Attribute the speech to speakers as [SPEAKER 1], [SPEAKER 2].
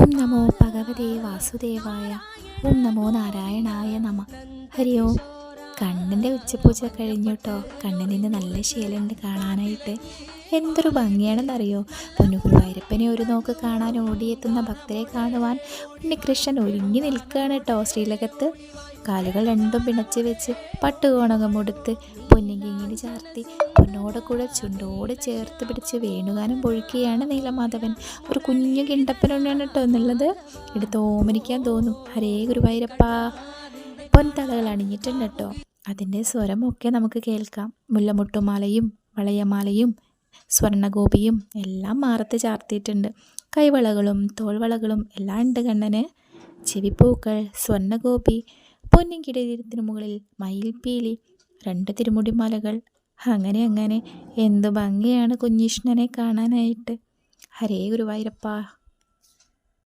[SPEAKER 1] ഓം നമോ ഭഗവതേ വാസുദേവായ. ഓം നമോ നാരായണായ നമ. ഹരി ഓം. കണ്ണിൻ്റെ ഉച്ചപൂജ കഴിഞ്ഞിട്ടോ. കണ്ണിന് നല്ല ശീലമുണ്ട് കാണാനായിട്ട്. എന്തൊരു ഭംഗിയാണെന്നറിയോ. പൊന്നുഗുരുവായൂരപ്പനെ ഒരു നോക്ക് കാണാൻ ഓടിയെത്തുന്ന ഭക്തരെ കാണുവാൻ ഉണ്ണികൃഷ്ണൻ ഒരുങ്ങി നിൽക്കുകയാണ് കേട്ടോ ശ്രീലകത്ത്. കാലുകൾ രണ്ടും പിണച്ച് വെച്ച് പട്ടുകോണകം ഉടുത്ത് പൊന്നിങ്ങിങ്ങിനി ചാർത്തി പൊന്നോടെ കൂടെ ചുണ്ടോട് ചേർത്ത് പിടിച്ച് വേണുഗാനം പൊഴുക്കുകയാണ് നീലമാധവൻ. ഒരു കുഞ്ഞു കിണ്ടപ്പനുണ്ണിയാണ് കേട്ടോ എന്നുള്ളത്. എടുത്ത് ഓമനിക്കാൻ തോന്നും. ഹരേ ഗുരുവായൂരപ്പ. പൊൻതളകൾ അണിഞ്ഞിട്ടുണ്ട് കേട്ടോ. അതിൻ്റെ സ്വരമൊക്കെ നമുക്ക് കേൾക്കാം. മുല്ലമുട്ടുമാലയും വളയമാലയും സ്വർണ്ണഗോപിയും എല്ലാം മാറത്ത് ചാർത്തിയിട്ടുണ്ട്. കൈവളകളും തോൾവളകളും എല്ലാം ഉണ്ട് കണ്ണന്. ചെവിപ്പൂക്കൾ, സ്വർണ്ണഗോപി, പൊന്നിൻ കിരീടത്തിന് മുകളിൽ മയിൽപ്പീലി, 2 തിരുമുടിമാലകൾ. അങ്ങനെ അങ്ങനെ എന്ത് ഭംഗിയാണ് കുഞ്ഞിഷ്ണനെ കാണാനായിട്ട്. ഹരേ ഗുരുവായൂരപ്പ.